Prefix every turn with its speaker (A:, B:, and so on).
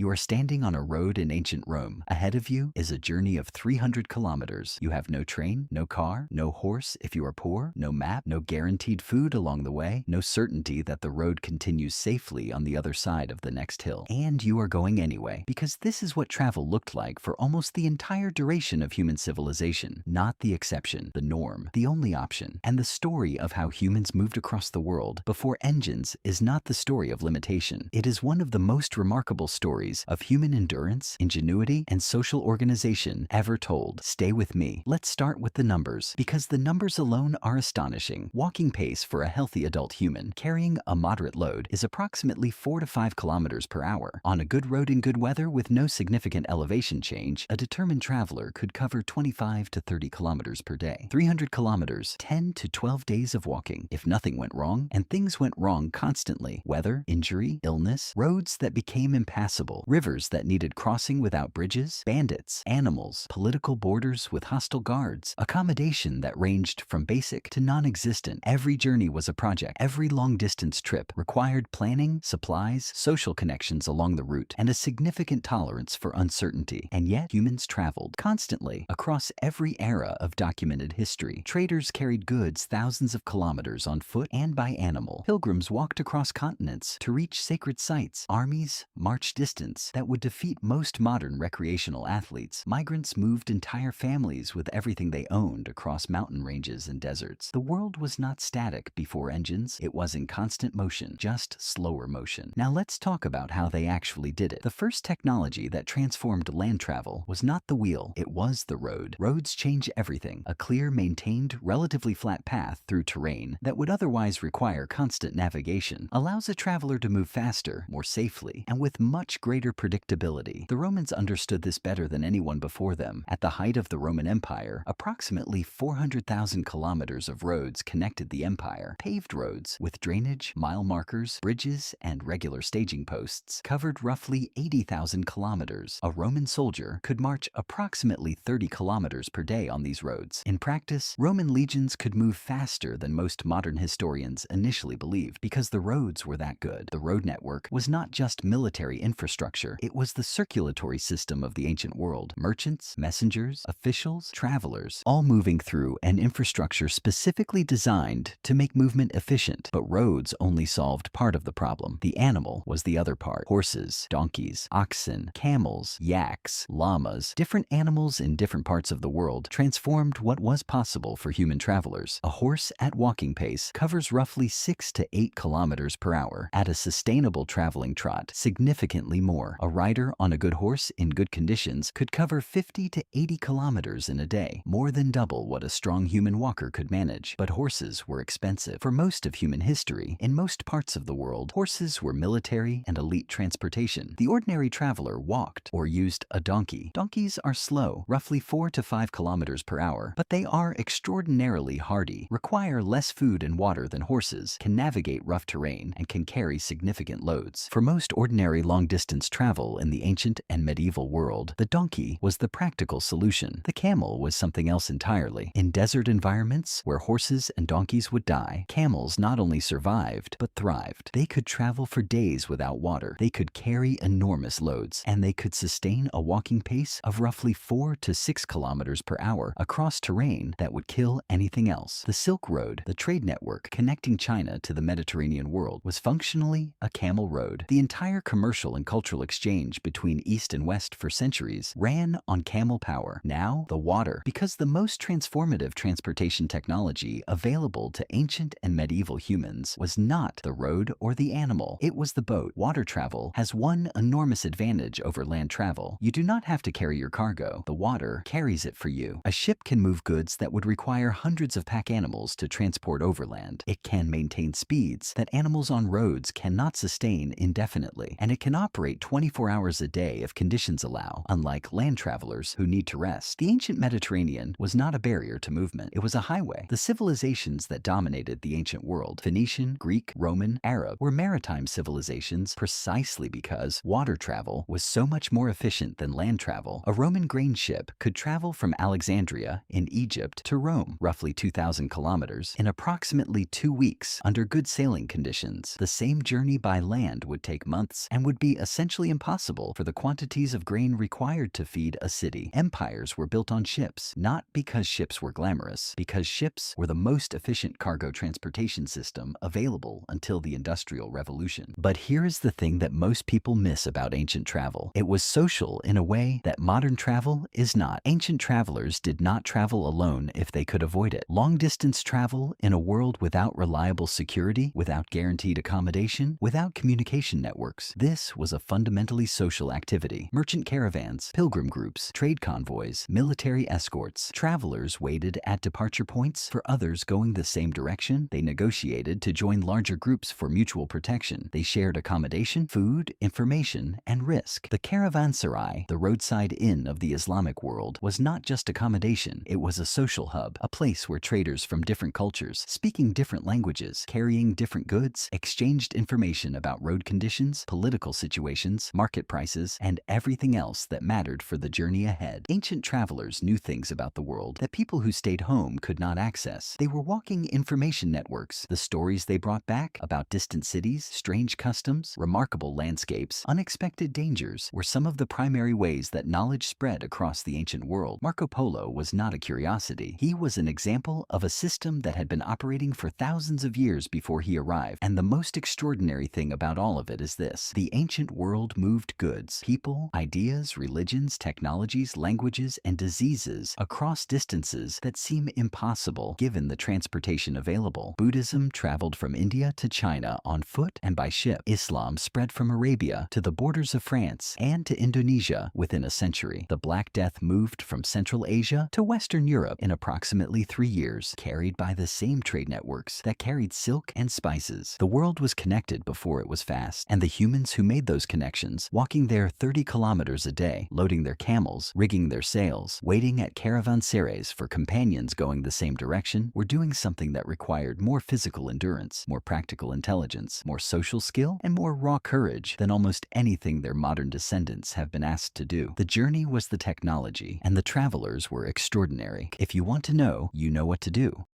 A: You are standing on a road in ancient Rome. Ahead of you is a journey of 300 kilometers. You have no train, no car, no horse if you are poor, no map, no guaranteed food along the way, no certainty that the road continues safely on the other side of the next hill. And you are going anyway, because this is what travel looked like for almost the entire duration of human civilization. Not the exception, the norm, the only option. And the story of how humans moved across the world before engines is not the story of limitation. It is one of the most remarkable stories of human endurance, ingenuity, and social organization ever told. Stay with me. Let's start with the numbers, because the numbers alone are astonishing. Walking pace for a healthy adult human carrying a moderate load is approximately 4 to 5 kilometers per hour. On a good road in good weather with no significant elevation change, a determined traveler could cover 25 to 30 kilometers per day. 300 kilometers, 10 to 12 days of walking. If nothing went wrong, and things went wrong constantly, weather, injury, illness, roads that became impassable, rivers that needed crossing without bridges, bandits, animals, political borders with hostile guards, accommodation that ranged from basic to non-existent. Every journey was a project. Every long-distance trip required planning, supplies, social connections along the route, and a significant tolerance for uncertainty. And yet, humans traveled constantly across every era of documented history. Traders carried goods thousands of kilometers on foot and by animal. Pilgrims walked across continents to reach sacred sites. Armies marched distance that would defeat most modern recreational athletes. Migrants moved entire families with everything they owned across mountain ranges and deserts. The world was not static before engines. It was in constant motion, just slower motion. Now let's talk about how they actually did it. The first technology that transformed land travel was not the wheel, it was the road. Roads change everything. A clear, maintained, relatively flat path through terrain that would otherwise require constant navigation allows a traveler to move faster, more safely, and with much greater predictability. The Romans understood this better than anyone before them. At the height of the Roman Empire, approximately 400,000 kilometers of roads connected the empire. Paved roads with drainage, mile markers, bridges, and regular staging posts covered roughly 80,000 kilometers. A Roman soldier could march approximately 30 kilometers per day on these roads. In practice, Roman legions could move faster than most modern historians initially believed because the roads were that good. The road network was not just military infrastructure, it was the circulatory system of the ancient world. Merchants, messengers, officials, travelers, all moving through an infrastructure specifically designed to make movement efficient. But roads only solved part of the problem. The animal was the other part. Horses, donkeys, oxen, camels, yaks, llamas, different animals in different parts of the world transformed what was possible for human travelers. A horse at walking pace covers roughly 6 to 8 kilometers per hour. At a sustainable traveling trot, significantly more. A rider on a good horse in good conditions could cover 50 to 80 kilometers in a day, more than double what a strong human walker could manage. But horses were expensive. For most of human history, in most parts of the world, horses were military and elite transportation. The ordinary traveler walked or used a donkey. Donkeys are slow, roughly 4 to 5 kilometers per hour, but they are extraordinarily hardy, require less food and water than horses, can navigate rough terrain, and can carry significant loads. For most ordinary long-distance travel in the ancient and medieval world, the donkey was the practical solution. The camel was something else entirely. In desert environments where horses and donkeys would die, camels not only survived, but thrived. They could travel for days without water. They could carry enormous loads, and they could sustain a walking pace of roughly 4 to 6 kilometers per hour across terrain that would kill anything else. The Silk Road, the trade network connecting China to the Mediterranean world, was functionally a camel road. The entire commercial and cultural exchange between East and West for centuries ran on camel power. Now, the water, because the most transformative transportation technology available to ancient and medieval humans was not the road or the animal, it was the boat. Water travel has one enormous advantage over land travel. You do not have to carry your cargo. The water carries it for you. A ship can move goods that would require hundreds of pack animals to transport overland. It can maintain speeds that animals on roads cannot sustain indefinitely, and it can operate 24 hours a day if conditions allow, unlike land travelers who need to rest. The ancient Mediterranean was not a barrier to movement. It was a highway. The civilizations that dominated the ancient world, Phoenician, Greek, Roman, Arab, were maritime civilizations precisely because water travel was so much more efficient than land travel. A Roman grain ship could travel from Alexandria in Egypt to Rome, roughly 2,000 kilometers, in approximately 2 weeks under good sailing conditions. The same journey by land would take months and would be essentially essentially impossible for the quantities of grain required to feed a city. Empires were built on ships, not because ships were glamorous, because ships were the most efficient cargo transportation system available until the Industrial Revolution. But here is the thing that most people miss about ancient travel. It was social in a way that modern travel is not. Ancient travelers did not travel alone if they could avoid it. Long-distance travel in a world without reliable security, without guaranteed accommodation, without communication networks. This was a fundamentally social activity. Merchant caravans, pilgrim groups, trade convoys, military escorts. Travelers waited at departure points for others going the same direction. They negotiated to join larger groups for mutual protection. They shared accommodation, food, information, and risk. The caravanserai, the roadside inn of the Islamic world, was not just accommodation. It was a social hub, a place where traders from different cultures, speaking different languages, carrying different goods, exchanged information about road conditions, political situations, market prices, and everything else that mattered for the journey ahead. Ancient travelers knew things about the world that people who stayed home could not access. They were walking information networks. The stories they brought back about distant cities, strange customs, remarkable landscapes, unexpected dangers were some of the primary ways that knowledge spread across the ancient world. Marco Polo was not a curiosity. He was an example of a system that had been operating for thousands of years before he arrived. And the most extraordinary thing about all of it is this: the ancient world moved goods, people, ideas, religions, technologies, languages, and diseases across distances that seem impossible given the transportation available. Buddhism traveled from India to China on foot and by ship. Islam spread from Arabia to the borders of France and to Indonesia within a century. The Black Death moved from Central Asia to Western Europe in approximately 3 years, carried by the same trade networks that carried silk and spices. The world was connected before it was fast, and the humans who made those connections, walking there 30 kilometers a day, loading their camels, rigging their sails, waiting at caravanserais for companions going the same direction, were doing something that required more physical endurance, more practical intelligence, more social skill, and more raw courage than almost anything their modern descendants have been asked to do. The journey was the technology, and the travelers were extraordinary. If you want to know, you know what to do.